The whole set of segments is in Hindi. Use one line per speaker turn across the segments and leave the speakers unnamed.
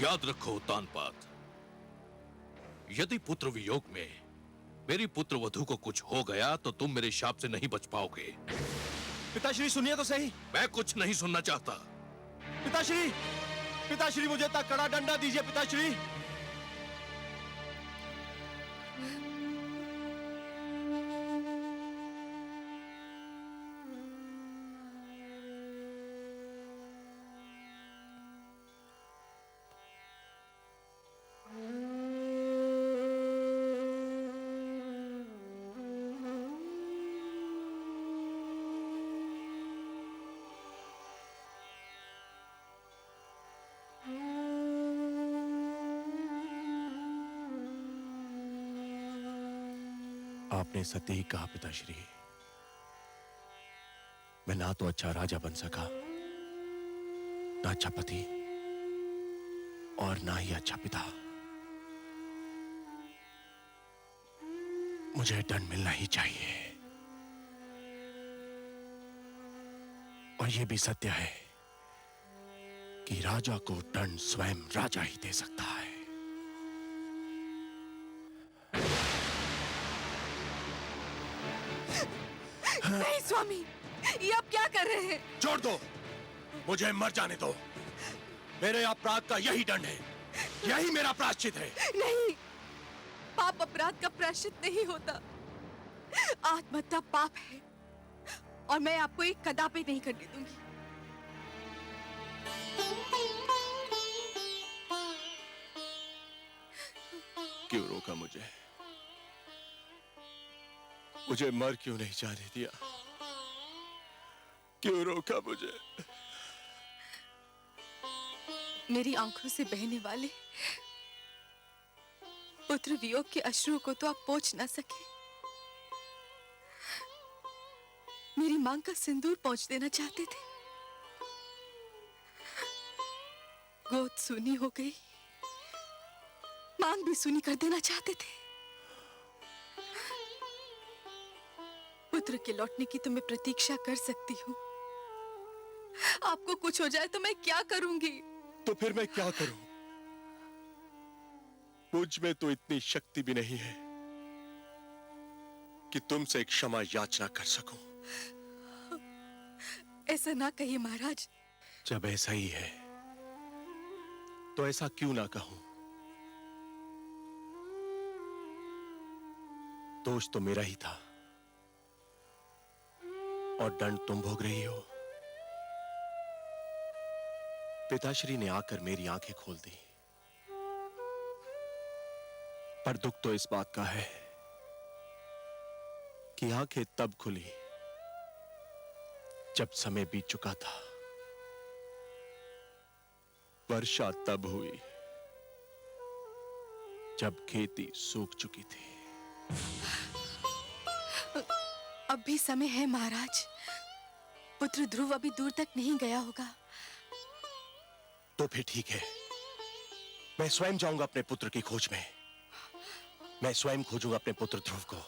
याद रखो तानपात, यदि पुत्र वियोग में मेरी पुत्र वधू को कुछ हो गया तो तुम मेरे शाप से नहीं बच पाओगे।
पिताश्री सुनिए तो सही।
मैं कुछ नहीं सुनना चाहता।
पिताश्री, पिताश्री मुझे इतना कड़ा डंडा दीजिए पिताश्री। आपने सत्य ही कहा पिताश्री। मैं ना तो अच्छा राजा बन सका, ना अच्छा पति, और ना ही अच्छा पिता। मुझे दंड मिलना ही चाहिए। और यह भी सत्य है कि राजा को दंड स्वयं राजा ही दे सकता है।
नहीं स्वामी, ये आप क्या कर रहे हैं?
छोड़ दो, मुझे मर जाने दो। मेरे अपराध का यही दंड है, यही मेरा प्रायश्चित है।
नहीं, पाप अपराध का प्रायश्चित नहीं होता। आत्महत्या पाप है और मैं आपको एक कदापि नहीं करने दूंगी।
क्यों रोका मुझे? मुझे मर क्यों नहीं जाने दिया? क्यों रोका मुझे?
मेरी आंखों से बहने वाले पुत्र वियोग के अश्रुओं को तो आप पोंछ ना सके। मेरी मांग का सिंदूर पोंछ देना चाहते थे। गोद सूनी हो गई, मांग भी सूनी कर देना चाहते थे। पुत्र के लौटने की तो मैं प्रतीक्षा कर सकती हूँ। आपको कुछ हो जाए तो मैं क्या करूंगी?
तो फिर मैं क्या करूं? मुझ में तो इतनी शक्ति भी नहीं है कि तुमसे क्षमा याचना कर सकूं।
ऐसा ना कहिए महाराज।
जब ऐसा ही है तो ऐसा क्यों ना कहूं? दोष तो मेरा ही था और दंड तुम भोग रही हो। पिताश्री ने आकर मेरी आंखें खोल दी, पर दुख तो इस बात का है कि आंखें तब खुली जब समय बीत चुका था। वर्षा तब हुई जब खेती सूख चुकी थी।
अब भी समय है महाराज। पुत्र ध्रुव अभी दूर तक नहीं गया होगा।
तो फिर ठीक है, मैं स्वयं जाऊंगा अपने पुत्र की खोज में। मैं स्वयं खोजूंगा अपने पुत्र ध्रुव को।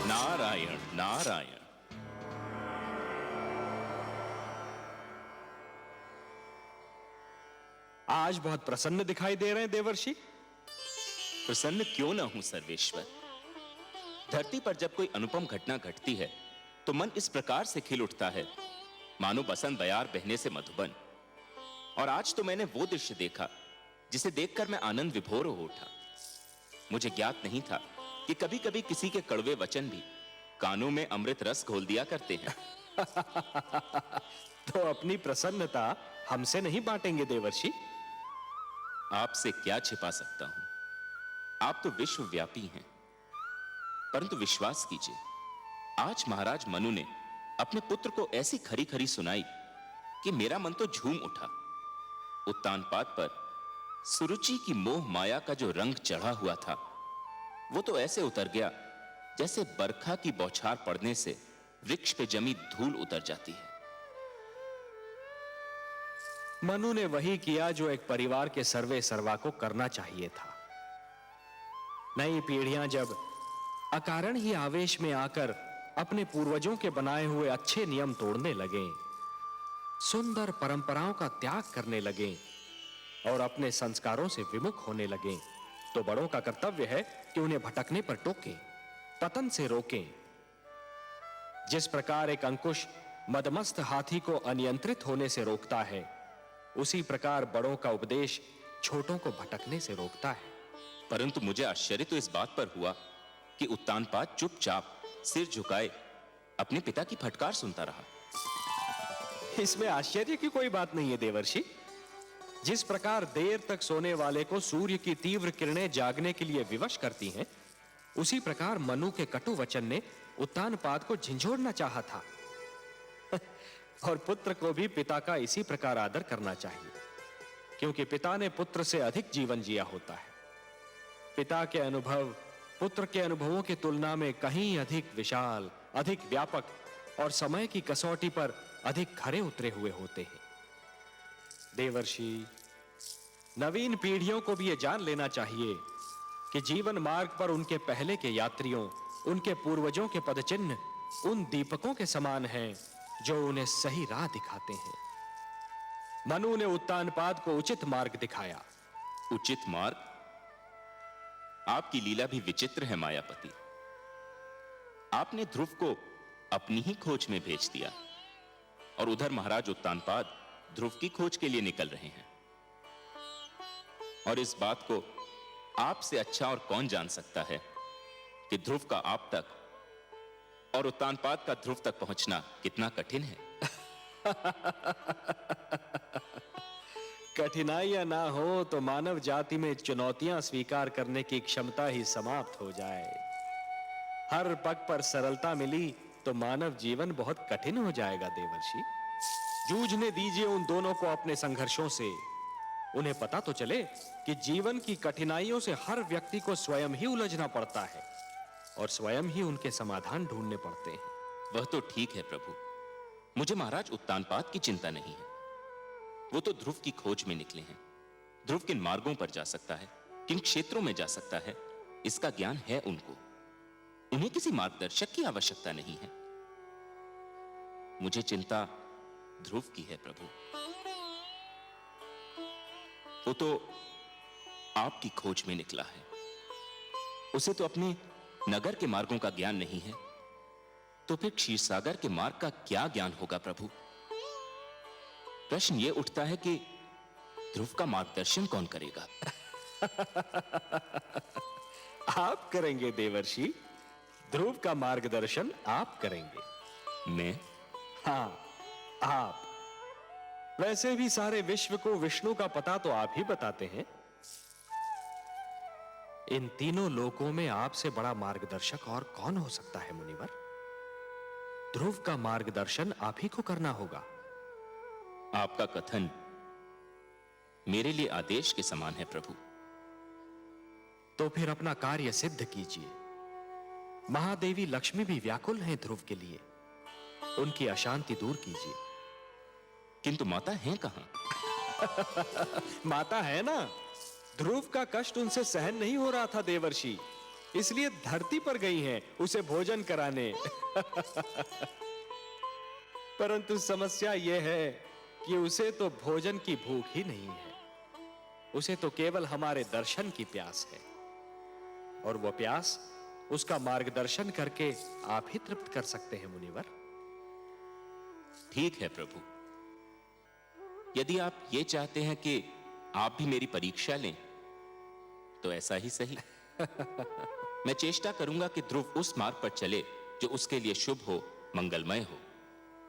नारायण नारायण।
आज बहुत प्रसन्न दिखाई दे रहे हैं देवर्षि।
प्रसन्न क्यों ना हूं सर्वेश्वर। धरती पर जब कोई अनुपम घटना घटती है तो मन इस प्रकार से खिल उठता है मानो बसंत बयार बहने से मधुबन। और आज तो मैंने वो दृश्य देखा जिसे देखकर मैं आनंद विभोर हो उठा। मुझे ज्ञात नहीं था कि कभी कभी किसी के कड़वे वचन भी कानों में अमृत रस घोल दिया करते हैं।
तो अपनी प्रसन्नता हमसे नहीं बांटेंगे देवर्षि?
आपसे क्या छिपा सकता हूं? आप तो विश्वव्यापी हैं। परंतु विश्वास कीजिए, आज महाराज मनु ने अपने पुत्र को ऐसी खरी खरी सुनाई कि मेरा मन तो झूम उठा। उत्तानपाद पर सुरुचि की मोह माया का जो रंग चढ़ा हुआ था, वो तो ऐसे उतर गया जैसे बरखा की बौछार पड़ने से वृक्ष पे जमी धूल उतर जाती है।
मनु ने वही किया जो एक परिवार के सर्वे सर्वा को करना चाहिए था। नई पीढ़ियां जब अकारण ही आवेश में आकर अपने पूर्वजों के बनाए हुए अच्छे नियम तोड़ने लगे, सुंदर परंपराओं का त्याग करने लगे और अपने संस्कारों से विमुख होने लगे, तो बड़ों का कर्तव्य है कि उन्हें भटकने पर टोकें, पतन से रोकें। जिस प्रकार एक अंकुश मदमस्त हाथी को अनियंत्रित होने से रोकता है, उसी प्रकार बड़ों का उपदेश छोटों को भटकने से रोकता है।
परंतु मुझे आश्चर्य तो इस बात पर हुआ कि उत्तानपाद चुपचाप सिर झुकाए अपने पिता की फटकार सुनता रहा।
इसमें आश्चर्य की कोई बात नहीं है देवर्षि। जिस प्रकार देर तक सोने वाले को सूर्य की तीव्र किरणें जागने के लिए विवश करती हैं, उसी प्रकार मनु के कटु वचन ने उत्तानपाद को झंझोड़ना चाहा था। और पुत्र को भी पिता का इसी प्रकार आदर करना चाहिए, क्योंकि पिता ने पुत्र से अधिक जीवन जिया होता है। पिता के अनुभव पुत्र के अनुभवों की तुलना में कहीं अधिक विशाल, अधिक व्यापक और समय की कसौटी पर अधिक खरे उतरे हुए होते हैं। देवर्षि, नवीन पीढ़ियों को भी यह जान लेना चाहिए कि जीवन मार्ग पर उनके पहले के यात्रियों, उनके पूर्वजों के पदचिन्ह उन दीपकों के समान हैं जो उन्हें सही राह दिखाते हैं। मनु ने उत्तानपाद को उचित मार्ग दिखाया।
उचित मार्ग? आपकी लीला भी विचित्र है मायापति। आपने ध्रुव को अपनी ही खोज में भेज दिया और उधर महाराज उत्तानपाद ध्रुव की खोज के लिए निकल रहे हैं। और इस बात को आपसे अच्छा और कौन जान सकता है कि ध्रुव का आप तक और उत्तानपाद का ध्रुव तक पहुंचना कितना कठिन है।
कठिनाइयां ना हो तो मानव जाति में चुनौतियां स्वीकार करने की क्षमता ही समाप्त हो जाए। हर पग पर सरलता मिली तो मानव जीवन बहुत कठिन हो जाएगा देवर्षि। जूझने दीजिए उन दोनों को अपने संघर्षों से। उन्हें पता तो चले कि जीवन की कठिनाइयों से हर व्यक्ति को स्वयं ही उलझना पड़ता है और स्वयं ही उनके समाधान ढूंढने पड़ते हैं।
वह तो ठीक है प्रभु, मुझे महाराज उत्तानपाद की चिंता नहीं है। वो तो ध्रुव की खोज में निकले हैं। ध्रुव किन मार्गों पर जा सकता है, किन क्षेत्रों में जा सकता है, इसका ज्ञान है उनको। उन्हें किसी मार्गदर्शक की आवश्यकता नहीं है। मुझे चिंता ध्रुव की है प्रभु। वो तो आपकी खोज में निकला है। उसे तो अपने नगर के मार्गों का ज्ञान नहीं है, तो फिर क्षीरसागर के मार्ग का क्या ज्ञान होगा प्रभु? प्रश्न यह उठता है कि ध्रुव का मार्गदर्शन कौन करेगा?
आप करेंगे देवर्षि। ध्रुव का मार्गदर्शन आप करेंगे।
मैं?
हां, आप। वैसे भी सारे विश्व को विष्णु का पता तो आप ही बताते हैं। इन तीनों लोकों में आपसे बड़ा मार्गदर्शक और कौन हो सकता है मुनिवर? ध्रुव का मार्गदर्शन आप ही को करना होगा।
आपका कथन मेरे लिए आदेश के समान है प्रभु।
तो फिर अपना कार्य सिद्ध कीजिए। महादेवी लक्ष्मी भी व्याकुल हैं ध्रुव के लिए। उनकी अशांति दूर कीजिए।
किंतु माता हैं कहां?
माता है ना। ध्रुव का कष्ट उनसे सहन नहीं हो रहा था देवर्षि, इसलिए धरती पर गई हैं उसे भोजन कराने। परंतु समस्या यह है कि उसे तो भोजन की भूख ही नहीं है। उसे तो केवल हमारे दर्शन की प्यास है, और वह प्यास उसका मार्गदर्शन करके आप ही तृप्त कर सकते हैं मुनिवर।
ठीक है प्रभु, यदि आप ये चाहते हैं कि आप भी मेरी परीक्षा लें, तो ऐसा ही सही। मैं चेष्टा करूंगा कि ध्रुव उस मार्ग पर चले जो उसके लिए शुभ हो, मंगलमय हो।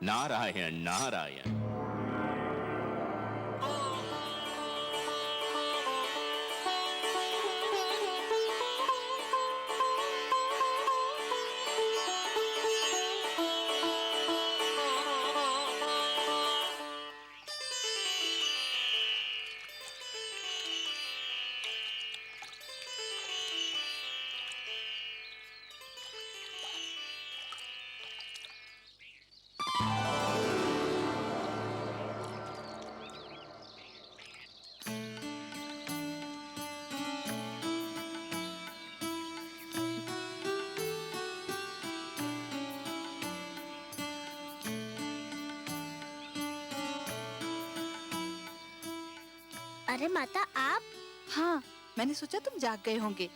नारायण नारायण।
अरे माता आप
हाँ, मैंने सोचा तुम जाग गए होंगे,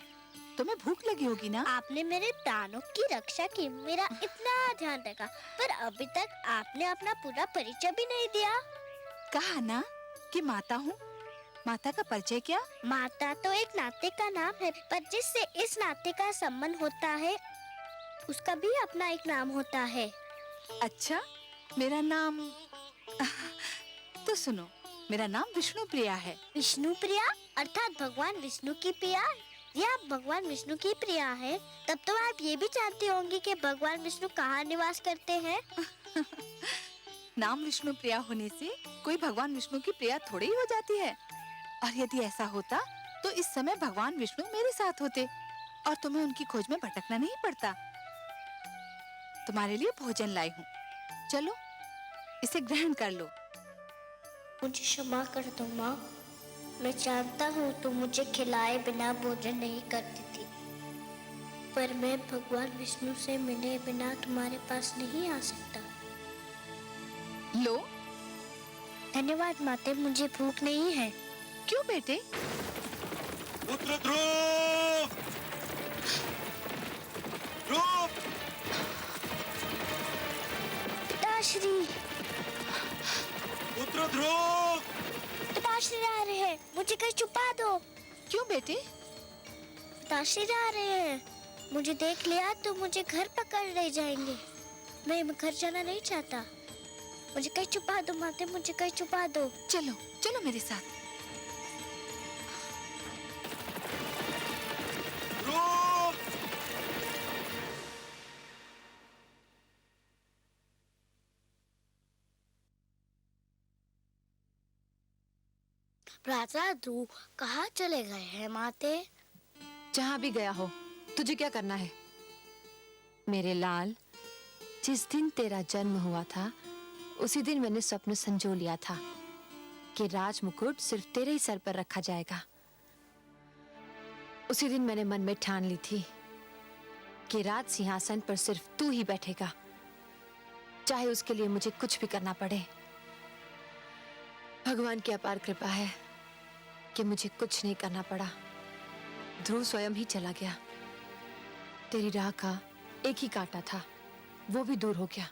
तुम्हें भूख लगी होगी ना।
आपने मेरे प्राणों की रक्षा की, मेरा इतना ध्यान रखा, पर अभी तक आपने अपना पूरा परिचय भी नहीं दिया।
कहा ना कि माता हूँ। माता का परिचय क्या?
माता तो एक नाते का नाम है, पर जिससे इस नाते का संबंध होता है उसका भी अपना एक नाम होता है।
अच्छा, मेरा नाम तो सुनो, मेरा नाम विष्णु प्रिया है।
विष्णु प्रिया अर्थात भगवान विष्णु की प्रिया। ये आप भगवान विष्णु की प्रिया है, तब तो आप ये भी जानती होंगी कि भगवान विष्णु कहाँ निवास करते हैं।
नाम विष्णु प्रिया होने से कोई भगवान विष्णु की प्रिया थोड़ी ही हो जाती है। और यदि ऐसा होता तो इस समय भगवान विष्णु मेरे साथ होते और तुम्हें उनकी खोज में भटकना नहीं पड़ता। तुम्हारे लिए भोजन लाई हूँ, चलो इसे ग्रहण कर लो।
मुझे क्षमा कर दो माँ, मैं जानता हूँ तुम मुझे खिलाए बिना भोजन नहीं करती थी, पर मैं भगवान विष्णु से मिले बिना तुम्हारे पास नहीं आ सकता।
लो।
धन्यवाद माते, मुझे भूख नहीं है।
क्यों बेटे?
पुत्र ध्रुव! ध्रुव!
पिताश्री,
पुत्र ध्रुव!
पिताश्री आ रहे हैं, मुझे कहीं छुपा दो।
क्यों बेटे?
पिताश्री आ रहे हैं, मुझे देख लिया तो मुझे घर पकड़ ले जाएंगे। मैं घर जाना नहीं चाहता, मुझे कहीं छुपा दो माते, मुझे कहीं छुपा दो।
चलो चलो मेरे साथ।
ध्रुव!
राजा ध्रुव कहाँ चले गए हैं माते?
जहां भी गया हो, तुझे क्या करना है? मेरे लाल, जिस दिन तेरा जन्म हुआ था उसी दिन मैंने स्वप्न संजो लिया था कि राज मुकुट सिर्फ तेरे ही सर पर रखा जाएगा। उसी दिन मैंने मन में ठान ली थी कि राज सिंहासन पर सिर्फ तू ही बैठेगा, चाहे उसके लिए मुझे कुछ भी करना पड़े। भगवान की अपार कृपा है कि मुझे कुछ नहीं करना पड़ा। ध्रुव स्वयं ही चला गया। तेरी राह का एक ही कांटा था, वो भी दूर हो गया।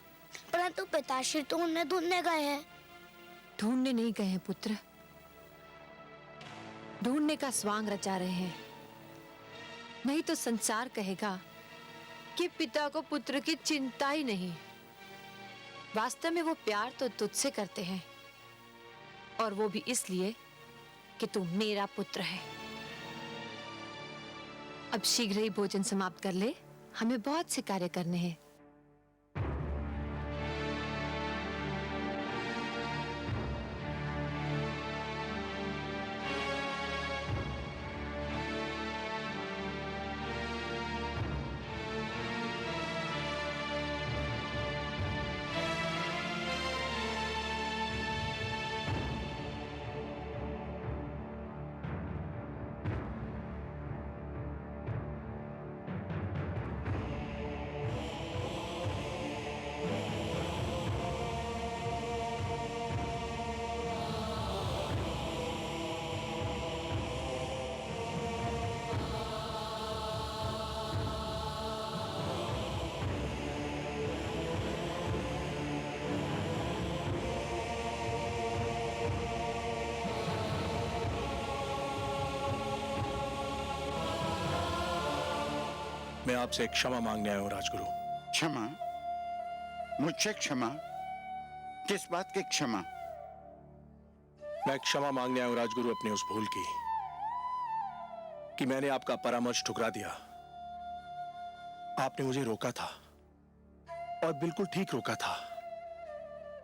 परंतु पिताश्री तो उन्हें ढूंढने गए हैं।
ढूंढने नहीं गए हैं पुत्र, ढूंढने का स्वांग रचा रहे हैं। नहीं तो संसार कहेगा कि पिता को पुत्र की चिंता ही नहीं। वास्तव में वो प्यार तो तुझसे करते हैं, और वो भी इसलिए कि तू मेरा पुत्र है। अब शीघ्र ही भोजन समाप्त कर ले, हमें बहुत से कार्य करने हैं।
मैं आपसे क्षमा मांगने आया हूं राजगुरु।
क्षमा? मुझसे क्षमा? किस बात की क्षमा?
मैं क्षमा मांगने आया हूं राजगुरु अपने उस भूल की कि मैंने आपका परामर्श ठुकरा दिया। आपने मुझे रोका था और बिल्कुल ठीक रोका था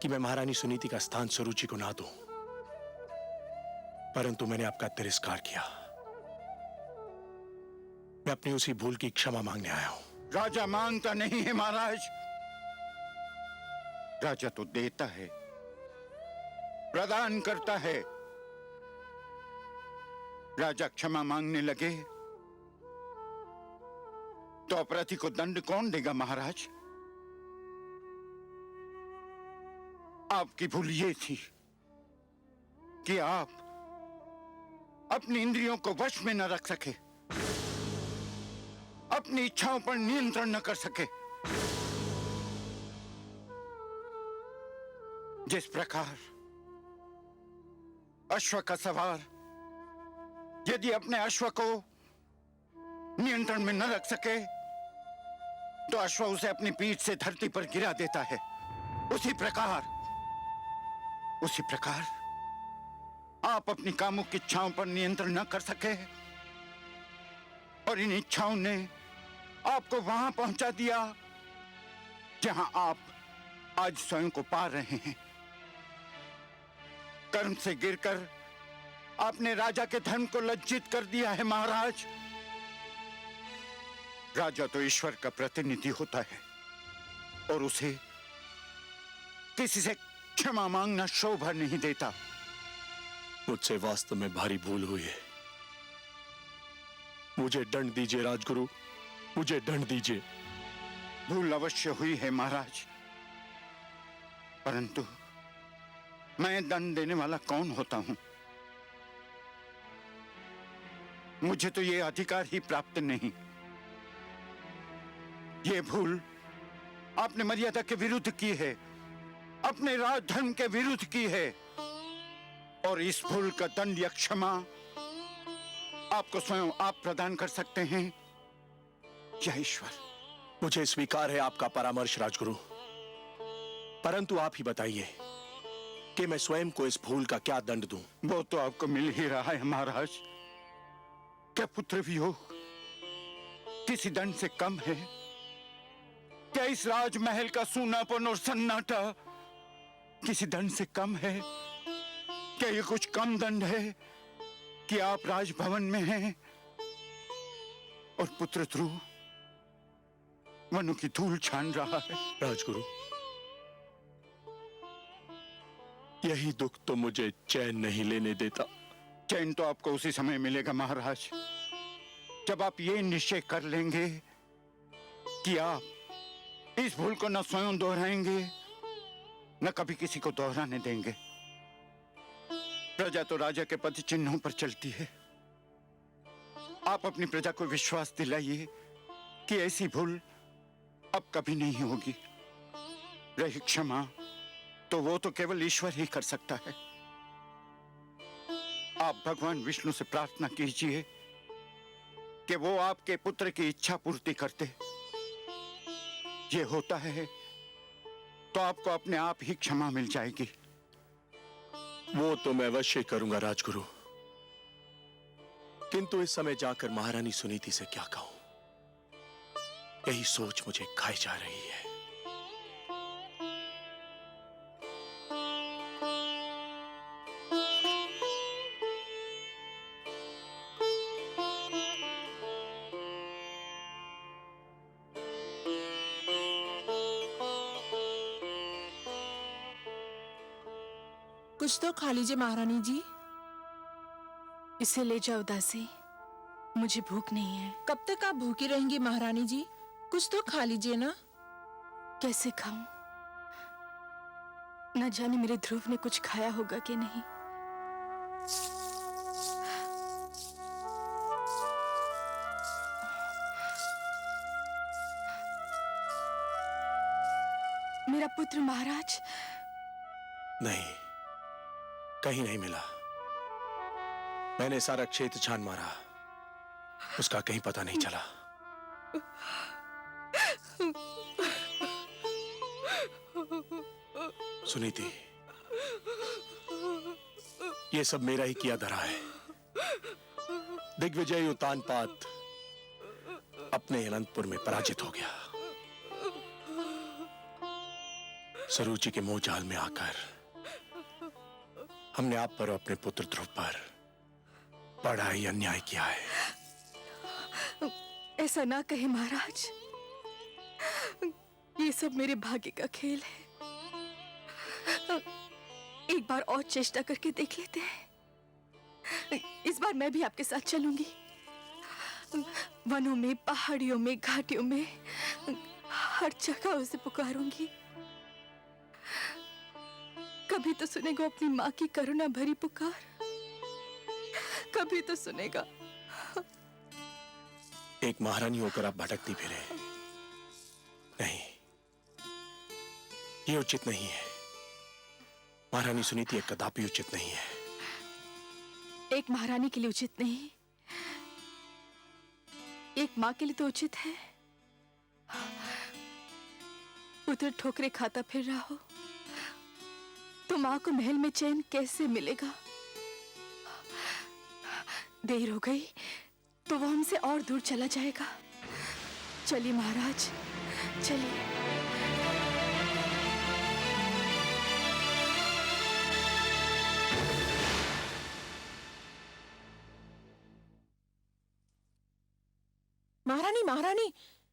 कि मैं महारानी सुनीति का स्थान सुरुचि को ना दूं, परंतु मैंने आपका तिरस्कार किया। मैं अपनी उसी भूल की क्षमा मांगने आया हूं।
राजा मांगता नहीं है महाराज, राजा तो देता है, प्रदान करता है। राजा क्षमा मांगने लगे तो अपराधी को दंड कौन देगा महाराज? आपकी भूल ये थी कि आप अपनी इंद्रियों को वश में न रख सके, अपनी इच्छाओं पर नियंत्रण न कर सके, जिस प्रकार अश्व का सवार यदि अपने अश्व को नियंत्रण में न रख सके तो अश्व उसे अपनी पीठ से धरती पर गिरा देता है, उसी प्रकार आप अपनी कामुक इच्छाओं पर नियंत्रण न कर सके और इन इच्छाओं ने आपको वहां पहुंचा दिया जहां आप आज स्वयं को पा रहे हैं। कर्म से गिरकर आपने राजा के धर्म को लज्जित कर दिया है महाराज। राजा तो ईश्वर का प्रतिनिधि होता है और उसे किसी से क्षमा मांगना शोभा नहीं देता।
मुझसे वास्तव में भारी भूल हुई है। मुझे दंड दीजिए राजगुरु, मुझे दंड दीजिए।
भूल अवश्य हुई है महाराज, परंतु मैं दंड देने वाला कौन होता हूं? मुझे तो ये अधिकार ही प्राप्त नहीं। ये भूल आपने मर्यादा के विरुद्ध की है, अपने राज धर्म के विरुद्ध की है और इस भूल का दंड या क्षमा आपको स्वयं आप प्रदान कर सकते हैं या ईश्वर।
मुझे स्वीकार है आपका परामर्श राजगुरु, परंतु आप ही बताइए कि मैं स्वयं को इस भूल का क्या दंड दूं?
वो तो आपको मिल ही रहा है महाराज। क्या पुत्र वियोग किसी दंड से कम है? क्या इस राजमहल का सूनापन और सन्नाटा किसी दंड से कम है? क्या ये कुछ कम दंड है कि आप राजभवन में हैं और पुत्र ध्रुव वनों की धूल छान रहा है?
राजगुरु, यही दुख तो मुझे चैन नहीं लेने देता।
चैन तो आपको उसी समय मिलेगा महाराज, जब आप ये निश्चय कर लेंगे कि आप इस भूल को न स्वयं दोहराएंगे न कभी किसी को दोहराने देंगे। प्रजा तो राजा के पद चिन्हों पर चलती है। आप अपनी प्रजा को विश्वास दिलाइए कि ऐसी भूल अब कभी नहीं होगी। रही क्षमा तो वो तो केवल ईश्वर ही कर सकता है। आप भगवान विष्णु से प्रार्थना कीजिए कि वो आपके पुत्र की इच्छा पूर्ति करते। ये होता है तो आपको अपने आप ही क्षमा मिल जाएगी।
वो तो मैं अवश्य करूंगा राजगुरु, किंतु इस समय जाकर महारानी सुनीति से क्या कहूं, यही सोच मुझे खाई जा रही है।
कुछ तो खा लीजिए महारानी जी।
इसे ले जाओ दासी, मुझे भूख नहीं है।
कब तक आप भूखी रहेंगी महारानी जी? कुछ तो खा लीजिए ना।
कैसे खाऊं? न जाने मेरे ध्रुव ने कुछ खाया होगा कि नहीं। मेरा पुत्र महाराज?
नहीं, कहीं नहीं मिला। मैंने सारा क्षेत्र छान मारा, उसका कहीं पता नहीं चला। सुनीति, ये सब मेरा ही किया धरा है। दिग्विजय उतानपाद अपने अनंतपुर में पराजित हो गया। सरुचि के मोह जाल में आकर हमने आप पर और अपने पुत्र ध्रुव पर बड़ा ही अन्याय किया है।
ऐसा ना कहे महाराज, ये सब मेरे भाग्य का खेल है। एक बार और चेष्टा करके देख लेते हैं। इस बार मैं भी आपके साथ चलूंगी। वनों में, पहाड़ियों में, घाटियों में, हर जगह उसे पुकारूंगी। कभी तो सुनेगा अपनी माँ की करुणा भरी पुकार, कभी तो सुनेगा।
एक महारानी होकर आप भटकती फिरे। नहीं, ये उचित नहीं है। महारानी सुनीति एक कदापि उचित नहीं है।
एक महारानी के लिए उचित नहीं, एक माँ के लिए तो उचित है। पुत्र ठोकरे खाता फिर रहा हो तो माँ को महल में चैन कैसे मिलेगा? देर हो गई तो वो हमसे और दूर चला जाएगा। चलिए महाराज, चलिए।
महारानी महारानी,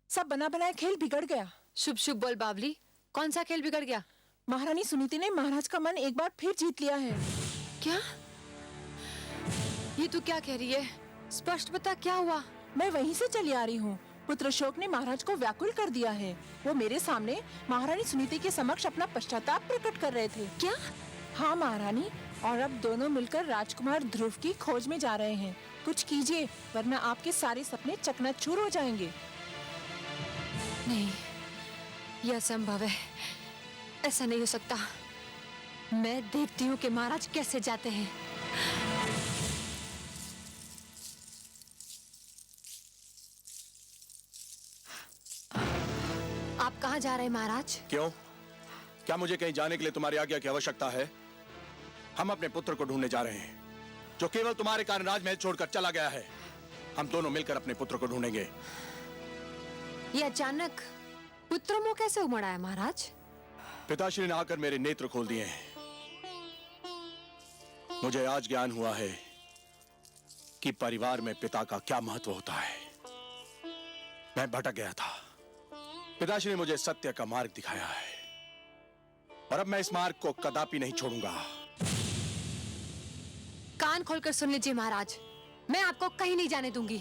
सब बना बनाया खेल बिगड़ गया।
शुभ शुभ बोल बावली, कौन सा खेल बिगड़ गया?
महारानी सुनीति ने महाराज का मन एक बार फिर जीत लिया है।
क्या? ये तू क्या कह रही है? स्पष्ट बता, क्या हुआ?
मैं वहीं से चली आ रही हूँ। पुत्र शोक ने महाराज को व्याकुल कर दिया है। वो मेरे सामने महारानी सुनीति के समक्ष अपना पश्चाताप प्रकट कर रहे थे।
क्या?
हाँ महारानी, और अब दोनों मिलकर राजकुमार ध्रुव की खोज में जा रहे हैं। कुछ कीजिए, वरना आपके सारे सपने चकनाचूर हो जाएंगे।
नहीं, यह असंभव है। ऐसा नहीं हो सकता। मैं देखती हूँ कि महाराज कैसे जाते हैं। आप कहाँ जा रहे हैं महाराज?
क्यों? क्या मुझे कहीं जाने के लिए तुम्हारी आज्ञा की आवश्यकता है? हम अपने पुत्र को ढूंढने जा रहे हैं, जो केवल तुम्हारे कारण राजमहल छोड़कर चला गया है। हम दोनों मिलकर अपने पुत्र को ढूंढेंगे।
ये अचानक पुत्र मोह कैसे उमड़ आया महाराज?
पिताश्री ने आकर मेरे नेत्र खोल दिए हैं। मुझे आज ज्ञान हुआ है कि परिवार में पिता का क्या महत्व होता है। मैं भटक गया था, पिताश्री ने मुझे सत्य का मार्ग दिखाया है, और अब मैं इस मार्ग को कदापि नहीं छोड़ूंगा।
कान खोलकर सुन लीजिए महाराज, मैं आपको कहीं नहीं जाने दूंगी।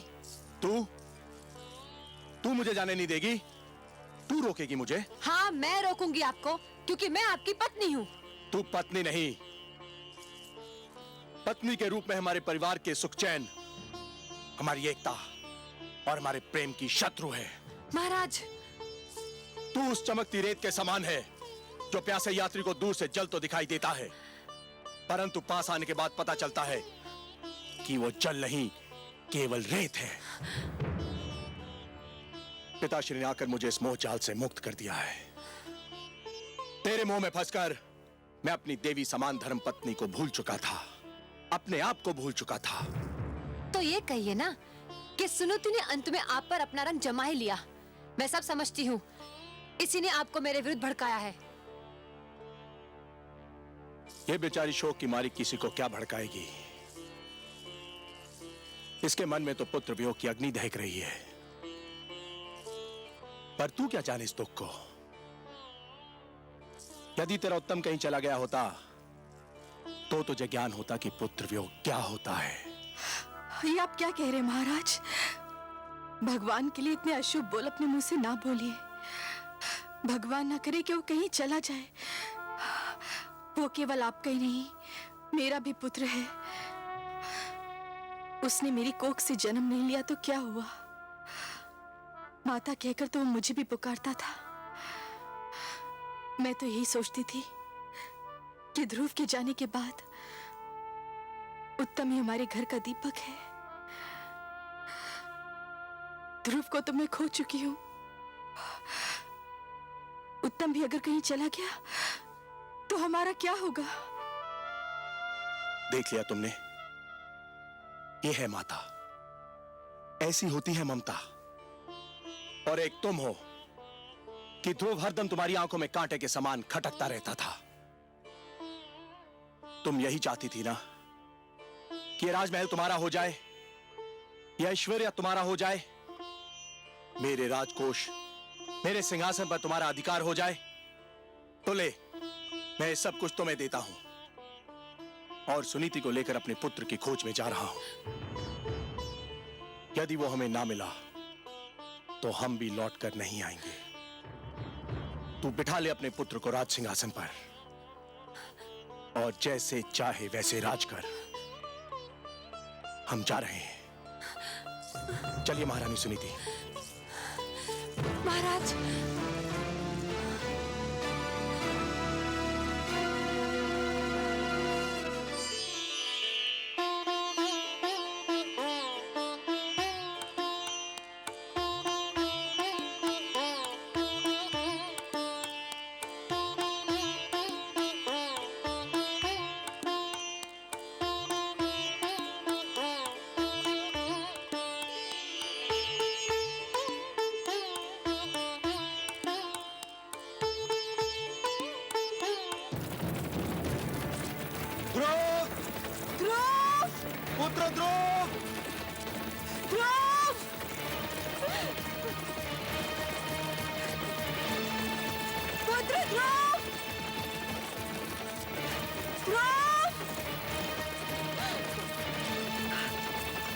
तू मुझे जाने नहीं देगी? तू रोकेगी मुझे?
हाँ, मैं रोकूंगी आपको, क्योंकि मैं आपकी पत्नी हूँ।
तू पत्नी नहीं, पत्नी के रूप में हमारे परिवार के सुख चैन, हमारी एकता और हमारे प्रेम की शत्रु है।
महाराज,
तू उस चमकती रेत के समान है जो प्यासे यात्री को दूर से जल तो दिखाई देता है, परंतु पास आने के बाद पता चलता है कि वो जल नहीं, केवल रेत है। पिताश्री ने आकर मुझे इस मोह जाल से मुक्त कर दिया है। तेरे मोह में फंसकर मैं अपनी देवी समान धर्म पत्नी को भूल चुका था, अपने आप को भूल चुका था।
तो ये कहिए ना कि सुनीति ने अंत में आप पर अपना रंग जमा ही लिया। मैं सब समझती हूँ, इसी ने आपको मेरे विरुद्ध भड़काया है।
ये बेचारी शोक की मारी किसी को क्या भड़काएगी? इसके मन में तो पुत्र वियोग की अग्नि दहक रही है, पर तू क्या जाने इस दुख को? यदि तेरा उत्तम कहीं चला गया होता तो तुझे ज्ञान होता कि पुत्र वियोग क्या होता है।
ये आप क्या कह रहे हैं महाराज? भगवान के लिए इतने अशुभ बोल अपने मुंह से ना बोलिए। भगवान ना करे कि वो कहीं चला जाए। वो केवल आपका ही नहीं, मेरा भी पुत्र है। उसने मेरी कोख से जन्म नहीं लिया तो क्या हुआ? माता कहकर तो वो मुझे भी पुकारता था। मैं तो यही सोचती थी कि ध्रुव के जाने के बाद उत्तम ही हमारे घर का दीपक है। ध्रुव को तो मैं खो चुकी हूं। उत्तम भी अगर कहीं चला गया तो हमारा क्या होगा?
देख लिया तुमने, ये है माता, ऐसी होती है ममता। और एक तुम हो कि ध्रुव हरदम तुम्हारी आंखों में कांटे के समान खटकता रहता था। तुम यही चाहती थी ना कि ये राजमहल तुम्हारा हो जाए, यह ऐश्वर्य तुम्हारा हो जाए, मेरे राजकोष, मेरे सिंहासन पर तुम्हारा अधिकार हो जाए। तो ले, मैं सब कुछ तुम्हें देता हूं और सुनीति को लेकर अपने पुत्र की खोज में जा रहा हूं। यदि वो हमें ना मिला तो हम भी लौट कर नहीं आएंगे। तू बिठा ले अपने पुत्र को राज सिंहासन पर और जैसे चाहे वैसे राज कर। हम जा रहे हैं। चलिए महारानी सुनीति।
महाराज,
ध्रुव!
ध्रुव!
पुत्र ध्रुव!
ध्रुव! पुत्र ध्रुव! ध्रुव!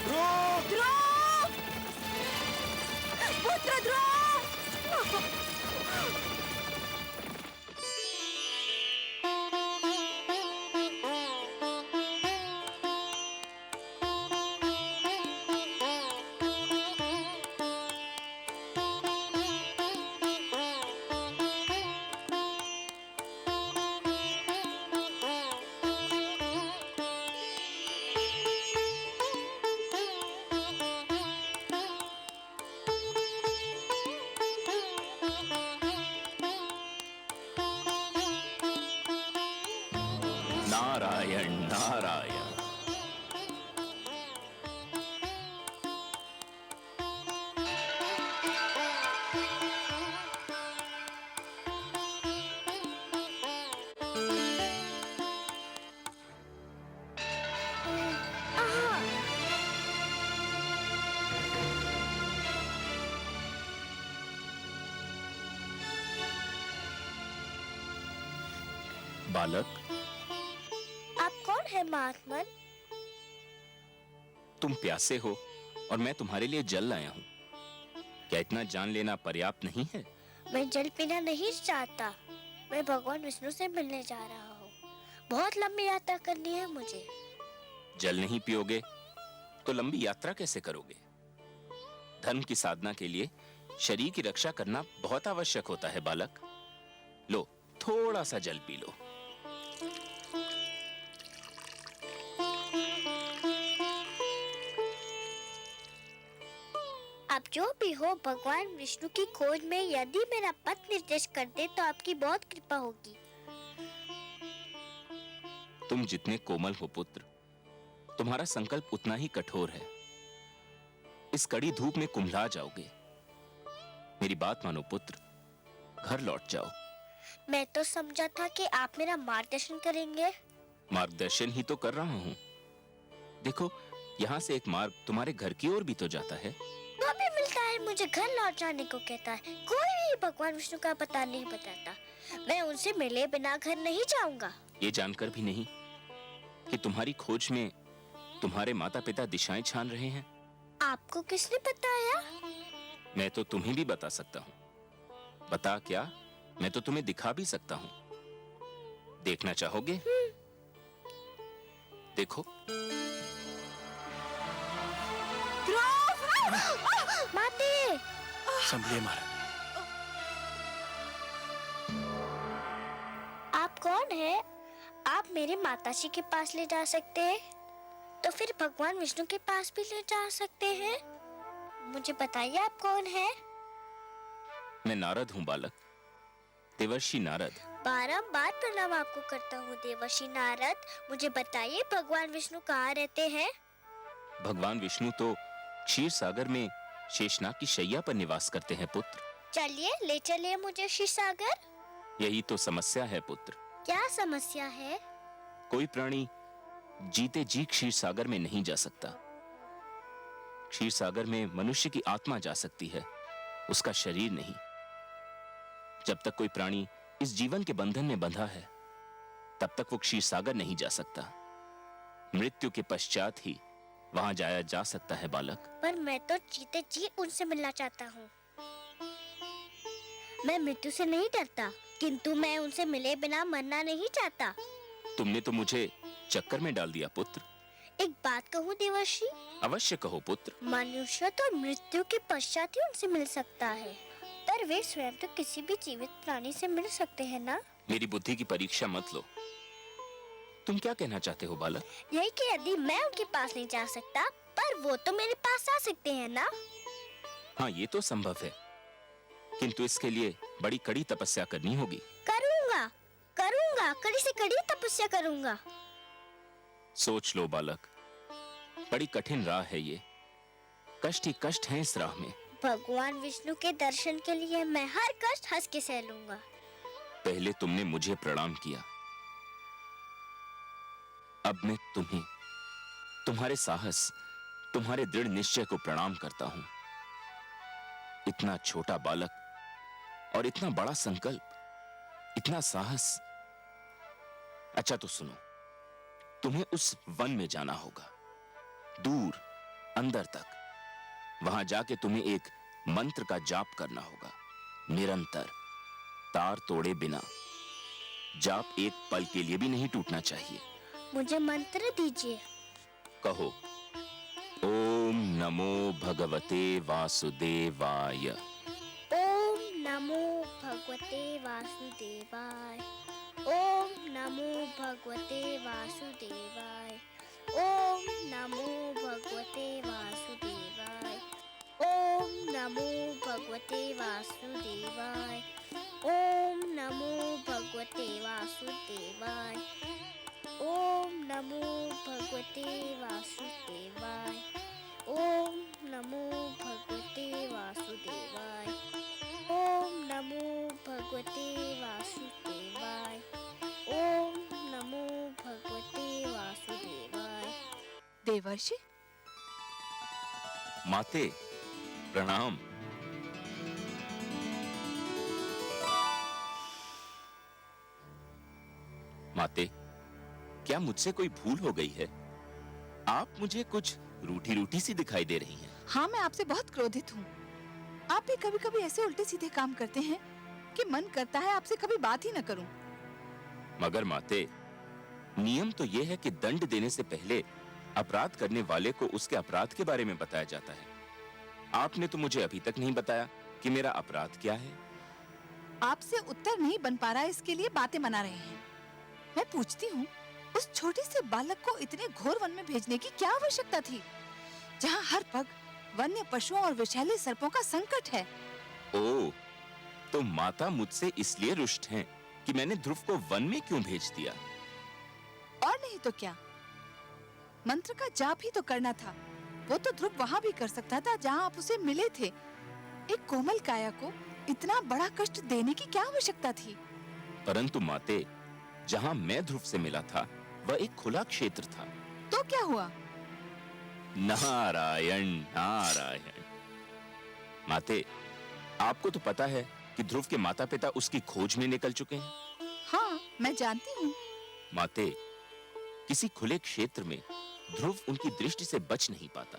ध्रुव!
ध्रुव! पुत्र ध्रुव!
नारायण नारायण। बालक,
आप कौन है महात्मन?
तुम प्यासे हो और मैं तुम्हारे लिए जल लाया हूं। क्या इतना जान लेना पर्याप्त नहीं है?
मैं जल पीना नहीं चाहता। मैं भगवान विष्णु से मिलने जा रहा हूँ। बहुत लंबी यात्रा करनी है मुझे।
जल नहीं पियोगे तो लंबी यात्रा कैसे करोगे? धर्म की साधना के लिए शरीर की रक्षा करना बहुत आवश्यक होता है बालक। लो, थोड़ा सा जल पी लो।
आप जो भी हो, भगवान विष्णु की खोज में यदि मेरा पथ निर्देश कर दे तो आपकी बहुत कृपा होगी।
तुम जितने कोमल हो पुत्र, तुम्हारा संकल्प उतना ही कठोर है। इस कड़ी धूप में कुम्हला जाओगे। मेरी बात मानो पुत्र, घर लौट जाओ।
मैं तो समझा था कि आप मेरा मार्गदर्शन करेंगे।
मार्गदर्शन ही तो कर रहा हूं। देखो, यहाँ से एक मार्ग तुम्हारे घर की ओर भी तो जाता है।
वो भी मिलता है, मुझे घर लौट जाने को कहता है। कोई भी भगवान विष्णु का पता नहीं बताता। मैं उनसे मिले बिना घर नहीं जाऊंगा।
ये जानकर भी नहीं कि तुम्हारी खोज में तुम्हारे माता पिता दिशाएं छान रहे हैं।
आपको किसने बताया?
मैं तो तुम्हें भी बता सकता हूँ। बता क्या, मैं तो तुम्हें दिखा भी सकता हूँ। देखना चाहोगे? देखो।
माते!
संभलिए महाराज।
आप कौन है? आप मेरे माताजी के पास ले जा सकते हैं, तो फिर भगवान विष्णु के पास भी ले जा सकते हैं। मुझे बताइए, आप कौन है?
मैं नारद हूँ बालक, देवर्षि नारद।
बारंबार प्रणाम आपको करता हूँ देवर्षि नारद। मुझे बताइए, भगवान विष्णु कहाँ रहते हैं?
भगवान विष्णु तो क्षीर सागर में शेषनाग की शैया पर निवास करते हैं पुत्र।
चलिए, ले चलिए मुझे क्षीर सागर।
यही तो समस्या है पुत्र।
क्या समस्या है?
कोई प्राणी जीते जी क्षीर सागर में नहीं जा सकता। क्षीर सागर में मनुष्य की आत्मा जा सकती है, उसका शरीर नहीं। जब तक कोई प्राणी इस जीवन के बंधन में बंधा है, तब तक वो क्षीर सागर नहीं जा सकता। मृत्यु के पश्चात ही वहां जाया जा सकता है बालक।
पर मैं तो जीते जी उनसे मिलना चाहता हूँ। मैं मृत्यु से नहीं डरता, किंतु मैं उनसे मिले बिना मरना नहीं चाहता।
तुमने तो मुझे चक्कर में डाल दिया पुत्र।
एक बात कहूँ देवर्षि,
अवश्य कहो पुत्र।
मनुष्य तो मृत्यु के पश्चात ही उनसे मिल सकता है, पर वे स्वयं तो किसी भी जीवित प्राणी से मिल सकते हैं ना?
मेरी बुद्धि की परीक्षा मत लो। तुम क्या कहना चाहते हो बालक?
यही कि यदि मैं उनके पास नहीं जा सकता, पर वो तो मेरे पास आ सकते हैं ना?
हाँ, ये तो संभव है, किंतु इसके लिए बड़ी कड़ी तपस्या करनी होगी।
करूँगा, करूँगा, कड़ी से कड़ी तपस्या करूँगा।
सोच लो बालक, बड़ी कठिन राह है ये, कष्ट ही कष्ट है इस राह में।
भगवान विष्णु के दर्शन के लिए मैं हर कष्ट हंस के सह लूंगा।
पहले तुमने मुझे प्रणाम किया, अब मैं तुम्हें, तुम्हारे साहस, तुम्हारे दृढ़ निश्चय को प्रणाम करता हूं। इतना छोटा बालक और इतना बड़ा संकल्प, इतना साहस। अच्छा तो सुनो, तुम्हें उस वन में जाना होगा, दूर अंदर तक। वहां जाके तुम्हें एक मंत्र का जाप करना होगा, निरंतर, तार तोड़े बिना। जाप एक पल के लिए भी नहीं टूटना चाहिए।
मुझे मंत्र दीजिए।
कहो, ओम नमो भगवते वासुदेवाय।
ओम नमो भगवते वासुदेवाय। ओम नमो भगवते वासुदेवाय। ओम नमो भगवते वासुदेवाय। ओम नमो भगवते वासुदेवाय। ओम नमो भगवते वासुदेवाय। ओम नमो भगवते वासुदेवाय। ओम नमो भगवते वासुदेवाय। ओम नमो भगवते वासुदेवाय। ओम नमो भगवते वासुदेवाय।
देवर्षि,
माते प्रणाम। माते, क्या मुझसे कोई भूल हो गई है? आप मुझे कुछ रूठी रूठी सी दिखाई दे रही हैं।
हाँ, मैं आपसे बहुत क्रोधित हूँ। आप भी कभी कभी ऐसे उल्टे सीधे काम करते हैं कि मन करता है आपसे कभी बात ही न करूं।
मगर माते, नियम तो यह है कि दंड देने से पहले अपराध करने वाले को उसके अपराध के बारे में बताया जाता है। आपने तो मुझे अभी तक नहीं बताया कि मेरा अपराध क्या है।
आपसे उत्तर नहीं बन पा रहा है, इसके लिए बातें मना रहे हैं। मैं पूछती हूँ, उस छोटे से बालक को इतने घोर वन में भेजने की क्या आवश्यकता थी, जहाँ हर पग वन्य पशुओं और विषैले सर्पों का संकट है?
ओह, तो माता मुझसे इसलिए रुष्ट हैं कि मैंने ध्रुव को वन में क्यों भेज दिया?
और नहीं तो क्या, मंत्र का जाप ही तो करना था। वो तो ध्रुव वहाँ भी कर सकता था जहाँ आप उसे मिले थे। एक कोमल काया को इतना बड़ा कष्ट देने की क्या आवश्यकता थी?
परंतु माते, जहाँ मैं ध्रुव से मिला था वह एक खुला क्षेत्र था।
तो क्या हुआ?
नारायण नारायण। माते, आपको तो पता है कि ध्रुव के माता पिता उसकी खोज में निकल चुके हैं।
हाँ, मैं जानती हूँ।
माते, किसी खुले क्षेत्र में ध्रुव उनकी दृष्टि से बच नहीं पाता।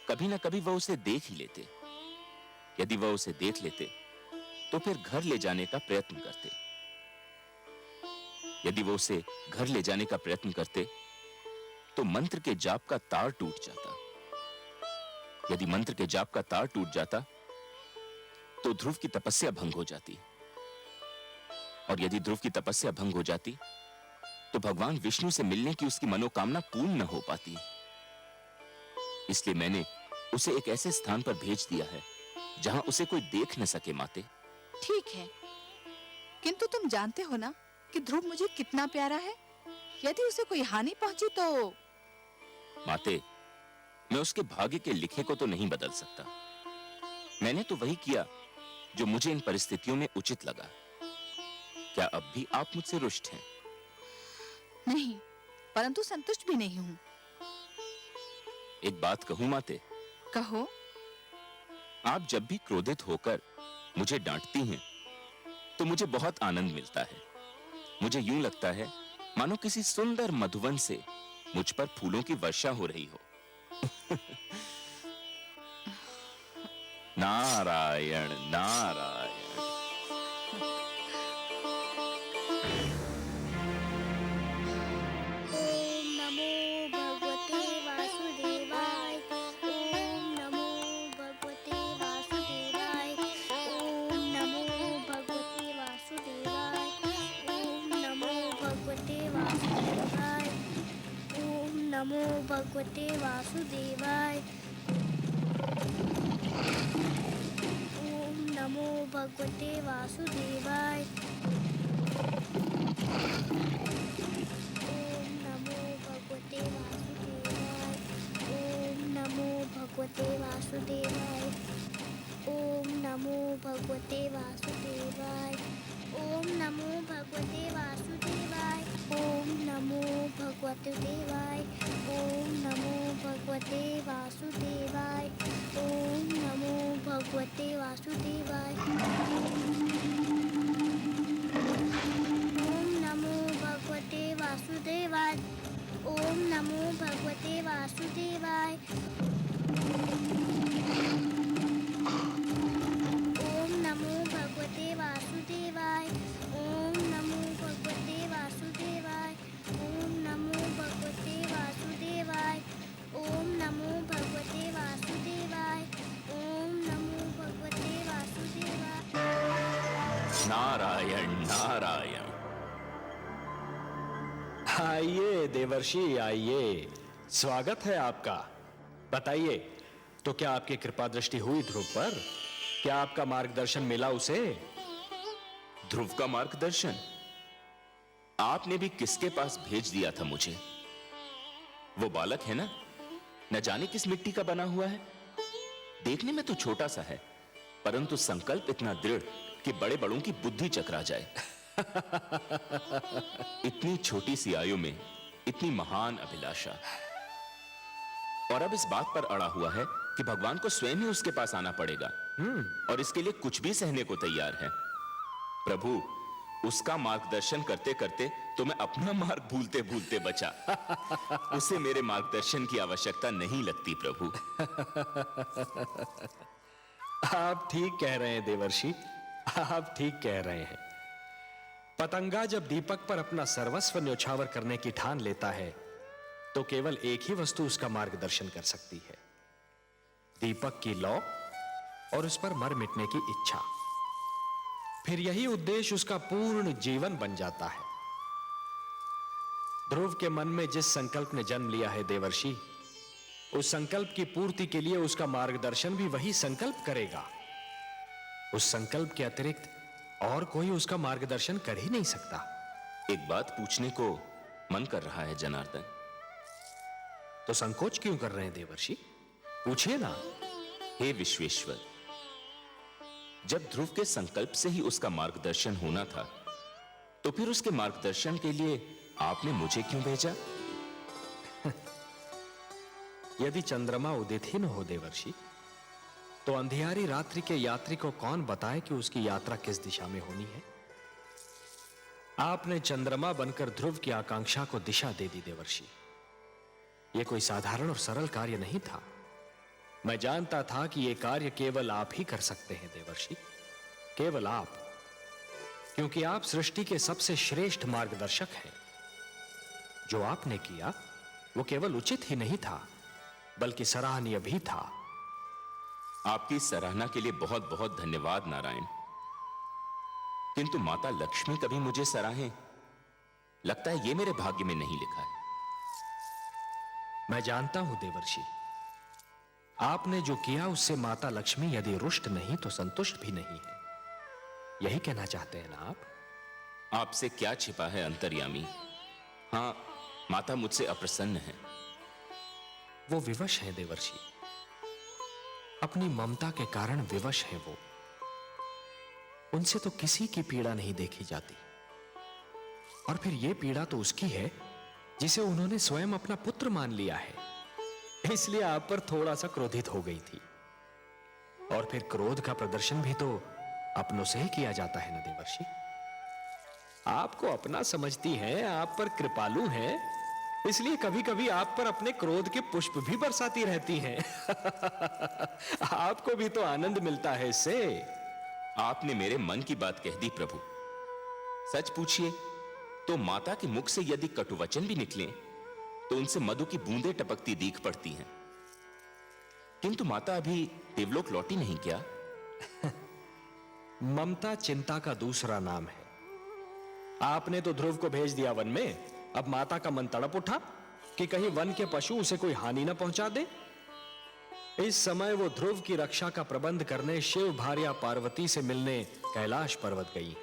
कभी ना कभी वह उसे देख ही लेते। यदि वह उसे देख लेते तो फिर घर ले जाने का प्रयत्न करते। यदि वो उसे घर ले जाने का प्रयत्न करते तो मंत्र के जाप का तार टूट जाता। यदि मंत्र के जाप का तार टूट जाता तो ध्रुव की तपस्या भंग हो जाती, और यदि ध्रुव की तपस्या भंग हो जाती तो भगवान विष्णु से मिलने की उसकी मनोकामना पूर्ण न हो पाती। इसलिए मैंने उसे एक ऐसे स्थान पर भेज दिया है जहां उसे कोई देख न सके। माते,
ठीक है, किंतु तुम जानते हो ना कि ध्रुव मुझे कितना प्यारा है। यदि उसे कोई हानि पहुंची तो?
माते, मैं उसके भाग्य के लिखे को तो नहीं बदल सकता। मैंने तो वही किया जो मुझे इन परिस्थितियों में उचित लगा। क्या अब भी आप मुझसे रुष्ट हैं?
नहीं, परंतु संतुष्ट भी नहीं हूँ।
एक बात कहूं माते?
कहो।
आप जब भी क्रोधित होकर मुझे डांटती हैं तो मुझे बहुत आनंद मिलता है। मुझे यूं लगता है मानो किसी सुंदर मधुवन से मुझ पर फूलों की वर्षा हो रही हो। नारायण नारायण।
ओम नमो नमो भगवते वासुदेवाय। ओम नमो भगवते वासुदेवाय। ओम नमो भगवते वासुदेवाय। ओम नमो भगवते वासुदेवाय। ओम नमो भगवते वासुदेवाय। ओम नमो भगवते वासुदेवाय। ओम नमो भगवते देवाय। ओम नमो भगवते वासुदेवाय। ओम नमो भगवते वासुदेवाय। ओम नमो भगवते वासुदेवाय। ओम नमो भगवते वासुदेवाय। ओम नमो भगवते वासुदेवाय। ओम नमो भगवते वासुदेवाय। ओम नमो भगवते वासुदेवाय। ओम नमो भगवते वासुदेवाय। ओम नमो भगवते वासुदेवाय।
नारायण नारायण।
आइए देवर्षि आइए, स्वागत है आपका। बताइए, तो क्या आपकी कृपा दृष्टि हुई ध्रुव पर? क्या आपका मार्गदर्शन मिला उसे?
ध्रुव का मार्गदर्शन आपने भी किसके पास भेज दिया था मुझे? वो बालक है ना, न जाने किस मिट्टी का बना हुआ है। देखने में तो छोटा सा है, परंतु संकल्प इतना दृढ़ कि बड़े बड़ों की बुद्धि चकरा जाए। इतनी छोटी सी आयु में इतनी महान अभिलाषा, और अब इस बात पर अड़ा हुआ है कि भगवान को स्वयं ही उसके पास आना पड़ेगा, और इसके लिए कुछ भी सहने को तैयार है। प्रभु, उसका मार्गदर्शन करते करते तो मैं अपना मार्ग भूलते भूलते बचा। उसे मेरे मार्गदर्शन की आवश्यकता नहीं लगती प्रभु।
आप ठीक कह रहे हैं देवर्षि, आप ठीक कह रहे हैं। पतंगा जब दीपक पर अपना सर्वस्व न्योछावर करने की ठान लेता है तो केवल एक ही वस्तु उसका मार्गदर्शन कर सकती है, दीपक की लौ और उस पर मर मिटने की इच्छा। फिर यही उद्देश्य उसका पूर्ण जीवन बन जाता है। ध्रुव के मन में जिस संकल्प ने जन्म लिया है देवर्षि, उस संकल्प की पूर्ति के लिए उसका मार्गदर्शन भी वही संकल्प करेगा। उस संकल्प के अतिरिक्त और कोई उसका मार्गदर्शन कर ही नहीं सकता।
एक बात पूछने को मन कर रहा है जनार्दन।
तो संकोच क्यों कर रहे हैं देवर्षि? पूछिए ना।
हे विश्वेश्वर, जब ध्रुव के संकल्प से ही उसका मार्गदर्शन होना था, तो फिर उसके मार्गदर्शन के लिए आपने मुझे क्यों भेजा?
यदि चंद्रमा उदित ही न हो देवर्षि, तो अंधियारी रात्रि के यात्री को कौन बताए कि उसकी यात्रा किस दिशा में होनी है? आपने चंद्रमा बनकर ध्रुव की आकांक्षा को दिशा दे दी देवर्षि। यह कोई साधारण और सरल कार्य नहीं था। मैं जानता था कि यह कार्य केवल आप ही कर सकते हैं देवर्षि, केवल आप, क्योंकि आप सृष्टि के सबसे श्रेष्ठ मार्गदर्शक हैं। जो आपने किया वो केवल उचित ही नहीं था, बल्कि सराहनीय भी था।
आपकी सराहना के लिए बहुत बहुत धन्यवाद नारायण। किंतु माता लक्ष्मी कभी मुझे सराहें, लगता है ये मेरे भाग्य में नहीं लिखा है।
मैं जानता हूं देवर्षि, आपने जो किया उससे माता लक्ष्मी यदि रुष्ट नहीं तो संतुष्ट भी नहीं है। यही कहना चाहते हैं ना आप?
आपसे क्या छिपा है अंतर्यामी। हां, माता मुझसे अप्रसन्न है।
वो विवश है देवर्षि, अपनी ममता के कारण विवश है वो। उनसे तो किसी की पीड़ा नहीं देखी जाती, और फिर ये पीड़ा तो उसकी है जिसे उन्होंने स्वयं अपना पुत्र मान लिया है। इसलिए आप पर थोड़ा सा क्रोधित हो गई थी। और फिर क्रोध का प्रदर्शन भी तो अपनों से ही किया जाता है ना देवर्षि। आपको अपना समझती हैं, आप पर कृपालु हैं, इसलिए कभी कभी आप पर अपने क्रोध के पुष्प भी बरसाती रहती हैं। आपको भी तो आनंद मिलता है इससे।
आपने मेरे मन की बात कह दी प्रभु। सच पूछिए तो माता के मुख से यदि कटुवचन भी निकले तो उनसे मधु की बूंदें टपकती दीख पड़ती हैं। किंतु माता अभी देवलोक लौटी नहीं क्या?
ममता चिंता का दूसरा नाम है। आपने तो ध्रुव को भेज दिया वन में, अब माता का मन तड़प उठा कि कहीं वन के पशु उसे कोई हानि न पहुंचा दे। इस समय वो ध्रुव की रक्षा का प्रबंध करने शिव भार्या पार्वती से मिलने कैलाश पर्वत गई।